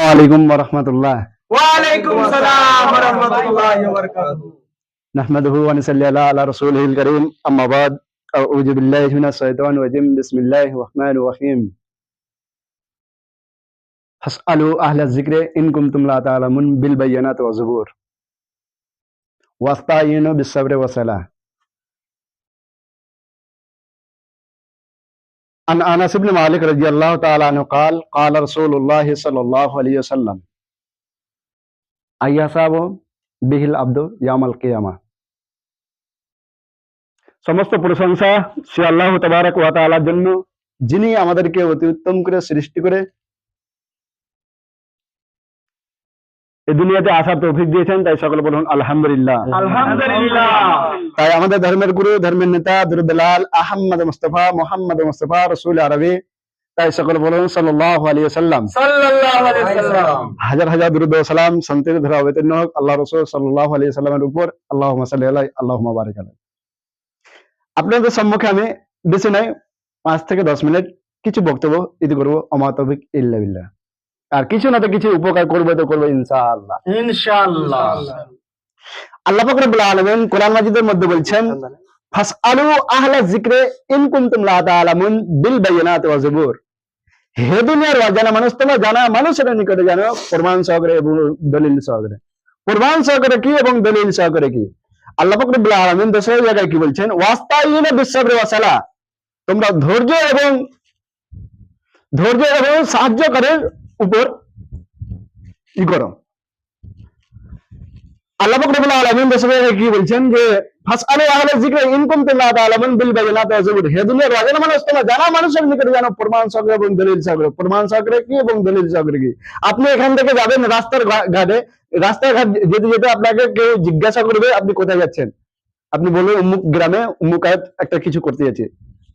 वालेकुम वरहमतुल्लाह वालेकुम सलाम वरहमतुल्लाहि वबरकातुहू। नहमदुहु व नसल्ली अला रसूलिहिल करीम अम्मा बाद अऊज़ु बिल्लाहि मिनश शैतानिर रजीम बिस्मिल्लाहिर रहमानिर रहीम फस्अलू अहलज़ ज़िक्रि इन कुंतुम ला तअलमून बिल बय्यिनाति व ज़ुबूर वस्ताईनु बिस्सब्रि वस्सलाह। अन अनस इब्न मालिक रज़ियल्लाहु तआला अन्हु क़ाल क़ाल रसूलुल्लाहि सल्लल्लाहु अलैहि वसल्लम अय्यसाबु बिहिल अब्दु याउमल कियामा। সমস্ত প্রশংসা সে আল্লাহ তাবারক ওয়া তাআলার জন্য, যিনি আমাদেরকে অতি উত্তম করে সৃষ্টি করে এই দুনিয়াতে আসার তৌফিক দিয়েছেন। তাই সকলে বলুন আলহামদুলিল্লাহ। আলহামদুলিল্লাহ। তাই আমাদের ধর্মের গুরু, ধর্মের নেতা, দুরুদলাল আহমদ মুস্তাফা মোহাম্মদ মুস্তাফা রসুল আরবি, তাই সকলে বলুন সাল্লাল্লাহু আলাইহি ওয়াসাল্লাম। সাল্লাল্লাহু আলাইহি ওয়াসাল্লাম। হাজার হাজার দুরূদ ও সালাম শান্তির ধারা অবতীর্ণ হোক আল্লাহ রাসূল সাল্লাল্লাহু আলাইহি ওয়াসাল্লামের উপর। আল্লাহুম্মা সাল্লি আলাইহি আল্লাহুম্মা বারিক আলাইহি। আপনাদের সম্মুখে আমি বেশি নয় 5 থেকে 10 মিনিট কিছু বক্তব্য ইতি করবো। আমা তৌফিক ইল্লা বিল্লাহ। আর কিছু না তো কিছু উপকার করবো তো করবো ইনশাআল্লাহ। ইনশাআল্লাহ। আল্লাহ পাক রব্বুল আলামিন কোরআন মাজিদের মধ্যে বলছেন ফাসআলু আহলা যিকরি ইন কুনতুম লা তাআলামুন বিল বায়িনাতি ওয়া যুবুর। হে দুনিয়ার অজানা মানুষ, তোমরা জানা মানুষের নিকটে জানো প্রমাণ সহকারে এবং দলিল সহকারে। প্রমাণ সহকারে কি এবং দলিল সহকারে কি? আল্লাহ পাক রব্বুল আলামিন দোসরা জায়গায় কি বলছেন? ওয়াস্তাইনু বিসসাবরি ওয়াস সালাহ। তোমরা ধৈর্য এবং সাহায্যকারীর উপর কি করো। আল্লাহ পাক রব্বুল আলামিন দোসরা জায়গায় কি বলছেন যে ফাসআলু আহলা যিকরি ইন কুনতুম লা তাআলামুন বিল বায়িনাতি ওয়া যুবুর। হে দুনিয়ার অজানা মানুষ, তোমরা জানা মানুষের নিকটে জানো প্রমাণ সহকারে এবং দলিল সহকারে। প্রমাণ সহকারে কি এবং দলিল সহকারে কি? আপনি এখান থেকে যাবেন রাস্তাঘাটে, রাস্তাঘাট যেতে যেতে আপনাকে কেউ জিজ্ঞাসা করবে আপনি কোথায় যাচ্ছেন, আপনি বলবেন অমুক গ্রামে অমুক একটা কিছু করতে যাচ্ছে।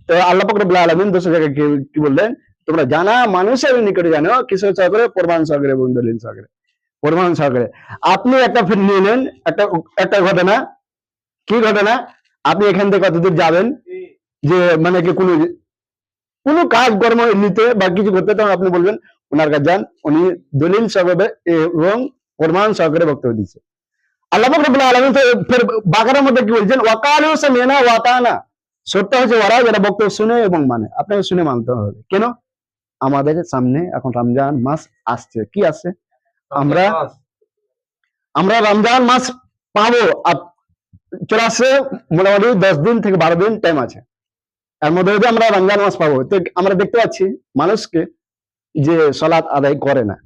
তো আল্লাহ পাক রব্বুল আলামিন দোসরা জায়গায় কি বললেন? তোমরা জানা মানুষের নিকটে জানো কিসের সহকারে? প্রমাণ সহকারে এবং দলিল সহকারে। প্রমাণ সহকারে। আপনি একটা নিয়ে নেন একটা ঘটনা। কি ঘটনা? আপনি এখান থেকে কতদূর যাবেন, যে মানে কি কোনো কাজ কর্ম নিতে বা কিছু করতে, তখন আপনি বলবেন ওনার কাছে যান, উনি দলিল সহকারে এবং প্রমাণ সহকারে বক্তব্য দিচ্ছে। আল্লাহ পাক রব্বুল আলামিন ফের বাকারার মধ্যে কি বলছেন? ওয়াকালু সামি'না ওয়া আতা'না। সত্য হচ্ছে ওরা যারা বক্তব্য শুনে এবং মানে। আপনাকে শুনে মানতে হবে। কেন? আমাদের সামনে এখন রমজান মাস আসছে। কি আসছে? আমরা রমজান মাস পাবো। চলে আসছে মোটামুটি 10 দিন থেকে 12 দিন টাইম আছে। এর মধ্যে আমরা রমজান মাস পাবো। তো আমরা দেখতে পাচ্ছি মানুষকে যে সালাত আদায় করে না।